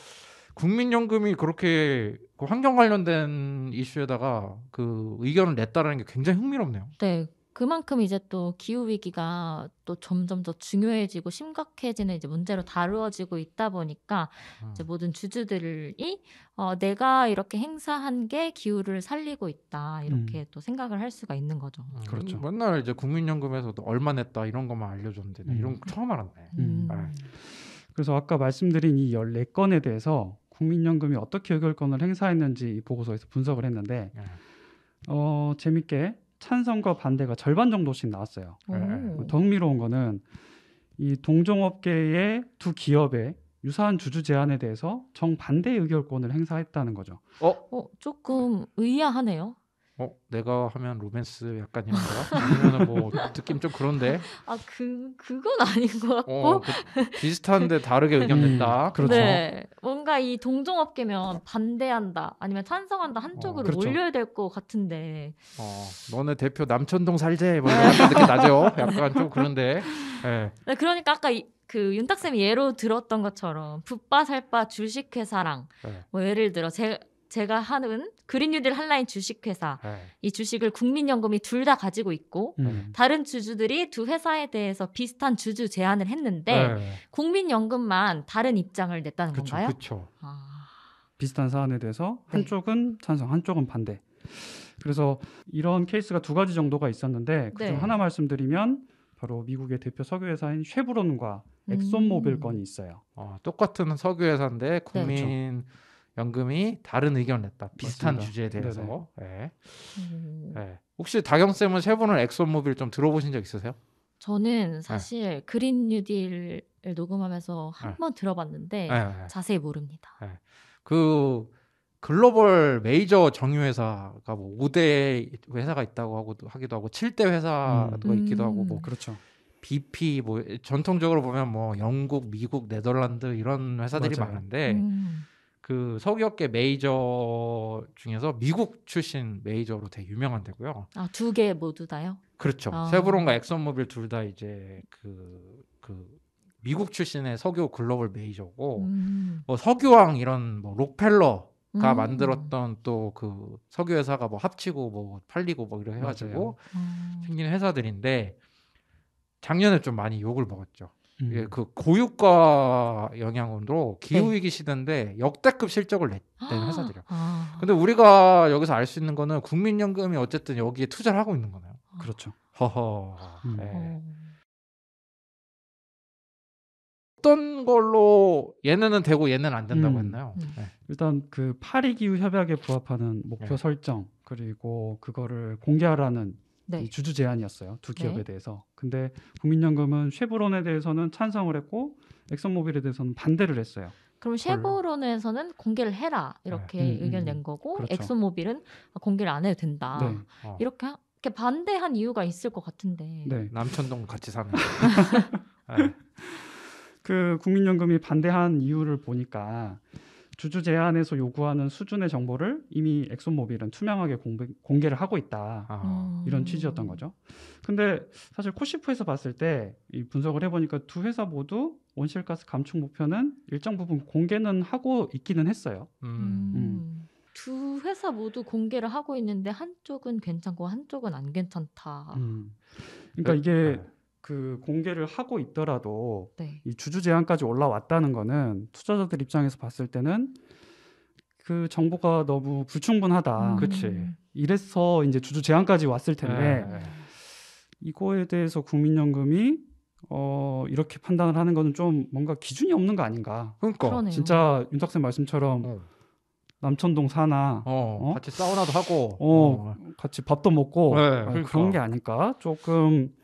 국민연금이 그렇게 그 환경 관련된 이슈에다가 그 의견을 냈다라는 게 굉장히 흥미롭네요. 네. 그만큼 이제 또 기후 위기가 또 점점 더 중요해지고 심각해지는 이제 문제로 다루어지고 있다 보니까 이제 모든 주주들이 내가 이렇게 행사한 게 기후를 살리고 있다 이렇게 또 생각을 할 수가 있는 거죠. 그렇죠. 맨날 이제 국민연금에서도 얼마 냈다 이런 것만 알려줬는데 이런 거 처음 알았네. 그래서 아까 말씀드린 이 14건에 대해서 국민연금이 어떻게 의결권을 행사했는지 이 보고서에서 분석을 했는데 재밌게 찬성과 반대가 절반 정도씩 나왔어요. 더 흥미로운 거는 이 동종업계의 두 기업의 유사한 주주 제안에 대해서 정반대 의결권을 행사했다는 거죠. 조금 의아하네요. 내가 하면 로맨스 약간 이런 거? 아니면은 뭐 느낌 좀 그런데? 그건 아닌 것 같고 비슷한데 다르게 의견 냈다. 그렇죠. 네, 뭔가 이 동종업계면 반대한다 아니면 찬성한다 한쪽으로 그렇죠. 몰려야 될 것 같은데 너네 대표 남천동 살제 뭐 이런 느낌 나죠? 약간 좀 그런데 네, 그러니까 아까 그 윤탁쌤이 예로 들었던 것처럼 붓바 살바 주식회사랑 뭐 예를 들어 제가 하는 그린 뉴딜 한라인 주식회사 이 주식을 국민연금이 둘 다 가지고 있고 다른 주주들이 두 회사에 대해서 비슷한 주주 제안을 했는데 국민연금만 다른 입장을 냈다는 건가요? 그렇죠. 비슷한 사안에 대해서 한쪽은 찬성, 한쪽은 반대. 그래서 이런 케이스가 두 가지 정도가 있었는데 그중 하나 말씀드리면 바로 미국의 대표 석유회사인 쉐브론과 엑손모빌 건이 있어요. 똑같은 석유회사인데 국민 네. 연금이 다른 의견을 냈다. 비슷한 맞습니다. 주제에 대해서. 네. 혹시 다경쌤은 쉐보는 엑소모빌 좀 들어보신 적 있으세요? 저는 사실 그린 뉴딜을 녹음하면서 한 번 들어봤는데 자세히 모릅니다. 그 글로벌 메이저 정유회사가 뭐 5대 회사가 있다고 하기도 하고 7대 회사가 있기도 하고 뭐 그렇죠. BP 뭐 전통적으로 보면 뭐 영국, 미국, 네덜란드 이런 회사들이 맞아요. 많은데 그 석유업계 메이저 중에서 미국 출신 메이저로 되게 유명한 데고요. 두 개 모두 다요? 그렇죠. 쉐브론과 엑슨모빌 둘 다 이제 그 미국 출신의 석유 글로벌 메이저고 뭐 석유왕 이런 뭐 록펠러가 만들었던 또 그 석유 회사가 뭐 합치고 뭐 팔리고 뭐 이렇게 해가지고 생긴 회사들인데 작년에 좀 많이 욕을 먹었죠. 그 고유가 영향으로 기후위기 시대인데 역대급 실적을 낸 회사들이요. 근데 우리가 여기서 알 수 있는 거는 국민연금이 어쨌든 여기에 투자를 하고 있는 거네요. 그렇죠. 허허. 네. 어떤 걸로 얘네는 되고 얘는 안 된다고 했나요? 일단 그 파리 기후 협약에 부합하는 목표 설정 그리고 그거를 공개하라는 이 주주 제안이었어요. 두 기업에 대해서. 근데 국민연금은 쉐브론에 대해서는 찬성을 했고 엑슨모빌에 대해서는 반대를 했어요. 그럼 쉐브론에서는 공개를 해라 이렇게 의견 낸 거고 그렇죠. 엑슨모빌은 공개를 안 해도 된다. 이렇게 반대한 이유가 있을 것 같은데. 남천동 같이 사는. 그 국민연금이 반대한 이유를 보니까 주주 제안에서 요구하는 수준의 정보를 이미 엑소모빌은 투명하게 공개를 하고 있다. 이런 취지였던 거죠. 근데 사실 코시프에서 봤을 때 이 분석을 해보니까 두 회사 모두 온실가스 감축 목표는 일정 부분 공개는 하고 있기는 했어요. 두 회사 모두 공개를 하고 있는데 한쪽은 괜찮고 한쪽은 안 괜찮다. 그러니까 이게 그 공개를 하고 있더라도 네. 이 주주 제안까지 올라왔다는 거는 투자자들 입장에서 봤을 때는 그 정보가 너무 불충분하다. 그치. 이래서 이제 주주 제안까지 왔을 텐데 이거에 대해서 국민연금이 이렇게 판단을 하는 거는 좀 뭔가 기준이 없는 거 아닌가. 그러니까 그러네요. 진짜 윤탁생 말씀처럼 남천동 사나 같이 사우나도 하고 같이 밥도 먹고 네, 그러니까. 그런 게 아닐까. 조금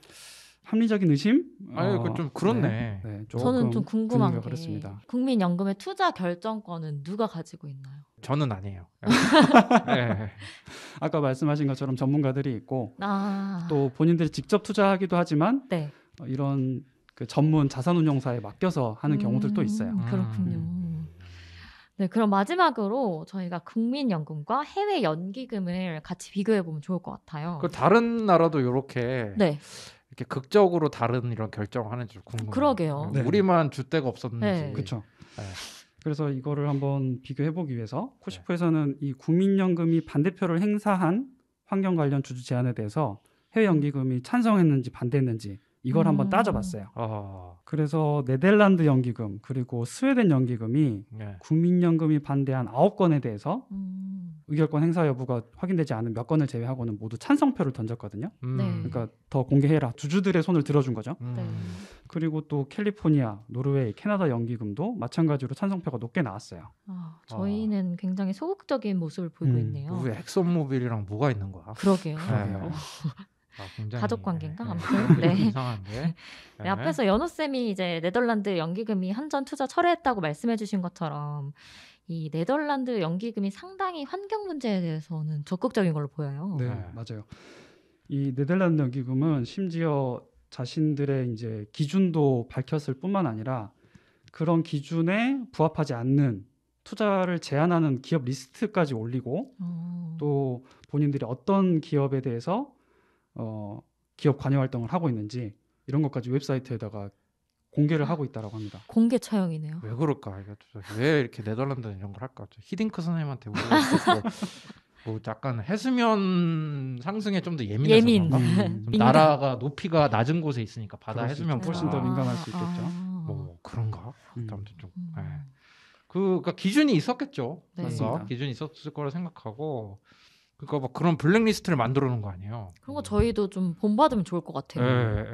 합리적인 의심? 아니 그 좀 그렇네. 네, 저는 좀 궁금한 게 그렇습니다. 국민연금의 투자 결정권은 누가 가지고 있나요? 저는 아니에요. 네. 아까 말씀하신 것처럼 전문가들이 있고 아, 또 본인들이 직접 투자하기도 하지만 네. 이런 그 전문 자산운용사에 맡겨서 하는 경우들도 있어요. 그렇군요. 네, 그럼 마지막으로 저희가 국민연금과 해외 연기금을 같이 비교해 보면 좋을 것 같아요. 그 다른 나라도 이렇게 네, 이렇게 극적으로 다른 이런 결정하는지 궁금해요. 그러게요. 네. 우리만 줏대가 없었는지. 네. 그렇죠. 네. 그래서 이거를 한번 비교해보기 위해서 코시프에서는 이 국민연금이 반대표를 행사한 환경 관련 주주 제안에 대해서 해외 연기금이 찬성했는지 반대했는지 이걸 한번 따져봤어요. 그래서 네덜란드 연기금 그리고 스웨덴 연기금이 네. 국민연금이 반대한 9건에 대해서 의결권 행사 여부가 확인되지 않은 몇 건을 제외하고는 모두 찬성표를 던졌거든요. 네. 그러니까 더 공개해라. 주주들의 손을 들어준 거죠. 네. 그리고 또 캘리포니아, 노르웨이, 캐나다 연기금도 마찬가지로 찬성표가 높게 나왔어요. 저희는 굉장히 소극적인 모습을 보이고 있네요. 왜 엑소모빌이랑 뭐가 있는 거야? 그러게요. 그러게요. 굉장히, 가족 관계인가? 아무튼 네. 네. 이상한데. 네, 앞에서 연호 쌤이 이제 네덜란드 연기금이 한전 투자 철회했다고 말씀해주신 것처럼 이 네덜란드 연기금이 상당히 환경 문제에 대해서는 적극적인 걸로 보여요. 네, 맞아요. 이 네덜란드 연기금은 심지어 자신들의 이제 기준도 밝혔을 뿐만 아니라 그런 기준에 부합하지 않는 투자를 제한하는 기업 리스트까지 올리고 또 본인들이 어떤 기업에 대해서 기업 관여 활동을 하고 있는지 이런 것까지 웹사이트에다가 공개를 하고 있다라고 합니다. 공개 처형이네요. 왜 그럴까? 왜 이렇게 네덜란드는 이런 걸 할까? 히딩크 선생님한테 물어봤고 뭐 약간 해수면 상승에 좀 더 예민해서 그런가? 나라가 높이가 낮은 곳에 있으니까 바다 해수면 훨씬 더 민감할 수 있겠죠. 뭐 그런가? 아무튼 좀 그러니까 기준이 있었겠죠. 네. 뭔가 기준이 있었을 거라 생각하고 그러니까 뭐 그런 블랙리스트를 만들어 놓은 거 아니에요. 그런 거 저희도 좀 본받으면 좋을 것 같아요.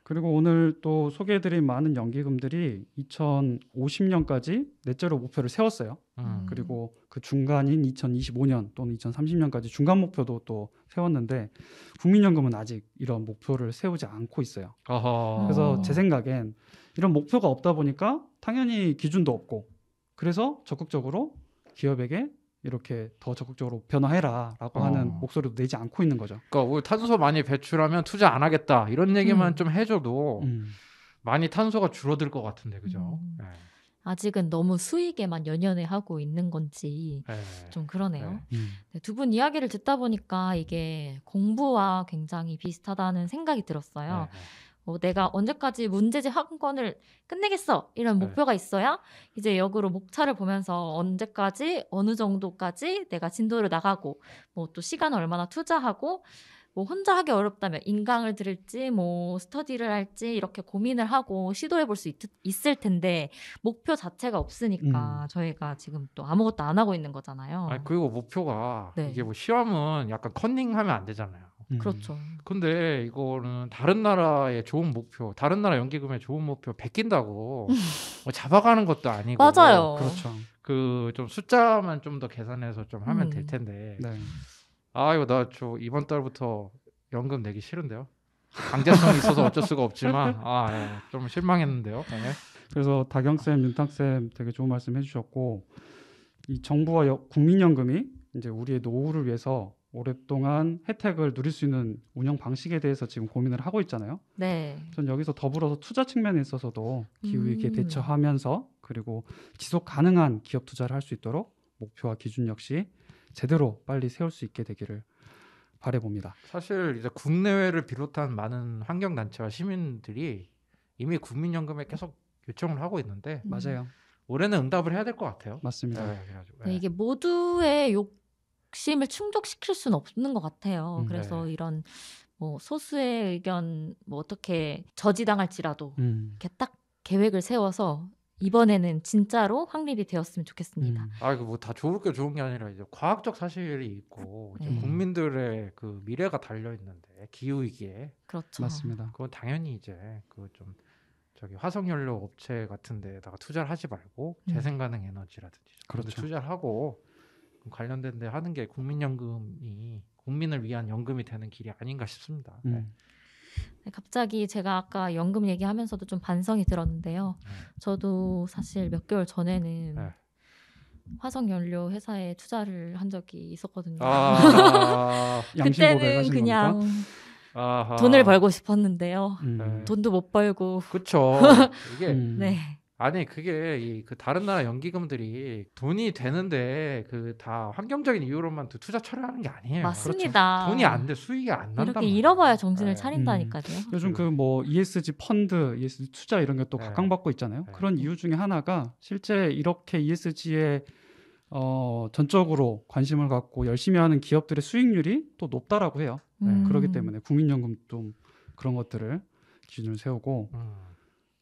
그리고 오늘 또 소개해드린 많은 연기금들이 2050년까지 넷제로 목표를 세웠어요. 그리고 그 중간인 2025년 또는 2030년까지 중간 목표도 또 세웠는데 국민연금은 아직 이런 목표를 세우지 않고 있어요. 그래서 제 생각엔 이런 목표가 없다 보니까 당연히 기준도 없고 그래서 적극적으로 기업에게 이렇게 더 적극적으로 변화해라라고 하는 목소리도 내지 않고 있는 거죠. 그러니까 우리 탄소 많이 배출하면 투자 안 하겠다 이런 얘기만 좀 해줘도 많이 탄소가 줄어들 것 같은데 그죠? 아직은 너무 수익에만 연연해 하고 있는 건지 좀 그러네요. 네, 두 분 이야기를 듣다 보니까 이게 공부와 굉장히 비슷하다는 생각이 들었어요. 내가 언제까지 문제집 한 건을 끝내겠어 이런 목표가 있어야 이제 역으로 목차를 보면서 언제까지 어느 정도까지 내가 진도를 나가고 뭐 또 시간을 얼마나 투자하고 뭐 혼자 하기 어렵다면 인강을 들을지 뭐 스터디를 할지 이렇게 고민을 하고 시도해 볼 수 있을 텐데 목표 자체가 없으니까 저희가 지금 또 아무것도 안 하고 있는 거잖아요. 그리고 목표가 이게 뭐 시험은 약간 컨닝하면 안 되잖아요. 그렇죠. 근데 이거는 다른 나라의 좋은 목표, 다른 나라 연기금의 좋은 목표 베낀다고 뭐 잡아가는 것도 아니고 맞아요. 그렇죠. 그 좀 숫자만 좀 더 계산해서 좀 하면 될 텐데. 이거 나 이번 달부터 연금 내기 싫은데요. 강제성이 있어서 어쩔 수가 없지만 좀 실망했는데요. 그래서 다경쌤, 윤탁쌤 되게 좋은 말씀 해주셨고 이 정부와 국민연금이 이제 우리의 노후를 위해서 오랫동안 혜택을 누릴 수 있는 운영 방식에 대해서 지금 고민을 하고 있잖아요. 네. 전 여기서 더불어서 투자 측면에 있어서도 기후위기에 대처하면서 그리고 지속 가능한 기업 투자를 할 수 있도록 목표와 기준 역시 제대로 빨리 세울 수 있게 되기를 바라봅니다. 사실 이제 국내외를 비롯한 많은 환경단체와 시민들이 이미 국민연금에 계속 요청을 하고 있는데 맞아요. 올해는 응답을 해야 될 것 같아요. 맞습니다. 네, 그래가지고, 네, 이게 모두의 욕심을 충족시킬 수는 없는 것 같아요. 그래서 네. 이런 뭐 소수의 의견 뭐 어떻게 저지당할지라도 이렇게 딱 계획을 세워서 이번에는 진짜로 확립이 되었으면 좋겠습니다. 이거 뭐 다 좋을 게 좋은 게 아니라 이제 과학적 사실이 있고 이제 국민들의 그 미래가 달려 있는데 기후 위기에 그렇죠. 맞습니다. 그건 당연히 이제 그 좀 저기 화석연료 업체 같은 데다가 투자를 하지 말고 재생 가능 에너지라든지 그렇죠. 투자를 하고 관련된 데 하는 게 국민연금이 국민을 위한 연금이 되는 길이 아닌가 싶습니다. 네. 네, 갑자기 제가 아까 연금 얘기하면서도 좀 반성이 들었는데요. 저도 사실 몇 개월 전에는 화석연료 회사에 투자를 한 적이 있었거든요. 그때는 그냥 돈을 벌고 싶었는데요. 돈도 못 벌고. 그렇죠. 이게 네. 아니 그게 그 다른 나라 연기금들이 돈이 되는데 그 다 환경적인 이유로만 투자 처리하는 게 아니에요. 맞습니다. 그렇죠? 돈이 안 돼, 수익이 안 난단 이렇게 말이에요. 잃어봐야 정신을 차린다니까요. 요즘 그 뭐 ESG 펀드, ESG 투자 이런 게 또 각광받고 있잖아요. 그런 이유 중에 하나가 실제 이렇게 ESG에 전적으로 관심을 갖고 열심히 하는 기업들의 수익률이 또 높다라고 해요. 그렇기 때문에 국민연금 좀 그런 것들을 기준을 세우고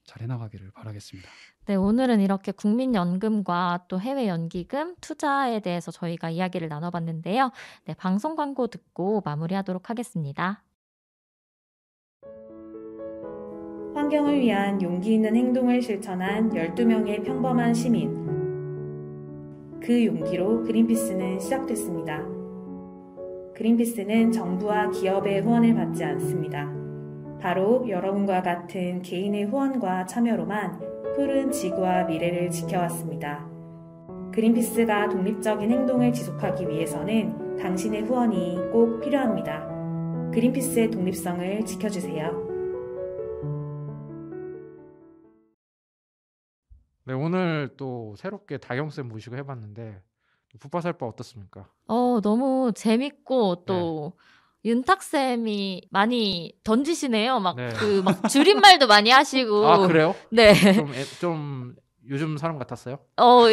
잘 해나가기를 바라겠습니다. 네, 오늘은 이렇게 국민연금과 또 해외연기금 투자에 대해서 저희가 이야기를 나눠봤는데요. 네, 방송 광고 듣고 마무리하도록 하겠습니다. 환경을 위한 용기 있는 행동을 실천한 12명의 평범한 시민. 그 용기로 그린피스는 시작됐습니다. 그린피스는 정부와 기업의 후원을 받지 않습니다. 바로 여러분과 같은 개인의 후원과 참여로만 푸른 지구와 미래를 지켜왔습니다. 그린피스가 독립적인 행동을 지속하기 위해서는 당신의 후원이 꼭 필요합니다. 그린피스의 독립성을 지켜주세요. 네, 오늘 또 새롭게 다경쌤 모시고 해봤는데 붓바살바 어떻습니까? 너무 재밌고 또 윤탁쌤이 많이 던지시네요. 막 막 줄임말도 많이 하시고. 아, 그래요? 네. 좀 요즘 사람 같았어요?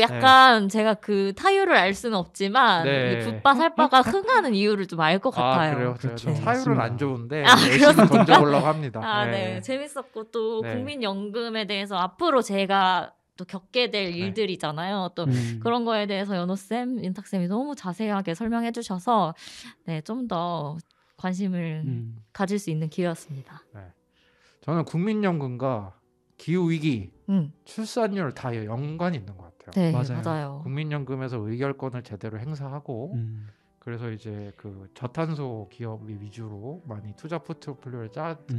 약간 제가 그 타율을 알 수는 없지만 붓바살바가 흥하는 이유를 좀 알 것 같아요. 그래요? 그렇죠. 타율은 안 좋은데 열심히 던져보려고 합니다. 네. 재밌었고 또 국민연금에 대해서 앞으로 제가 또 겪게 될 일들이잖아요. 또 그런 거에 대해서 연호쌤, 윤탁쌤이 너무 자세하게 설명해 주셔서 좀 더 관심을 가질 수 있는 기회였습니다. 저는 국민연금과 기후위기, 출산율 다 연관이 있는 것 같아요. 네, 맞아요. 국민연금에서 의결권을 제대로 행사하고 그래서 이제 그 저탄소 기업이 위주로 많이 투자 포트폴리오를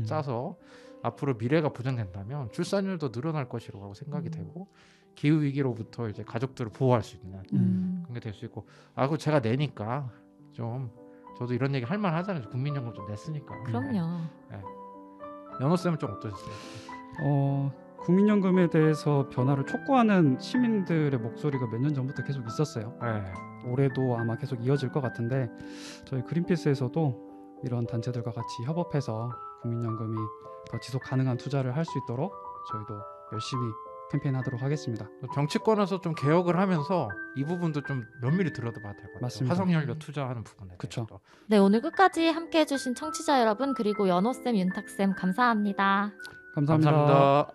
짜서 앞으로 미래가 보장된다면 출산율도 늘어날 것이라고 생각이 되고 기후 위기로부터 이제 가족들을 보호할 수 있는 그런 게 될 수 있고 그리고 제가 내니까 좀 저도 이런 얘기 할 만 하잖아요. 국민연금 좀 냈으니까. 그럼요. 연호 쌤은 좀 어떠셨어요? 국민연금에 대해서 변화를 촉구하는 시민들의 목소리가 몇 년 전부터 계속 있었어요. 올해도 아마 계속 이어질 것 같은데 저희 그린피스에서도 이런 단체들과 같이 협업해서 국민연금이 더 지속 가능한 투자를 할 수 있도록 저희도 열심히 캠페인하도록 하겠습니다. 정치권에서 좀 개혁을 하면서 이 부분도 좀 면밀히 들여다봐야 될 것 같아요. 맞습니다. 화석연료 투자하는 부분에 그렇죠. 네, 오늘 끝까지 함께해 주신 청취자 여러분 그리고 연호쌤, 윤탁쌤 감사합니다. 감사합니다.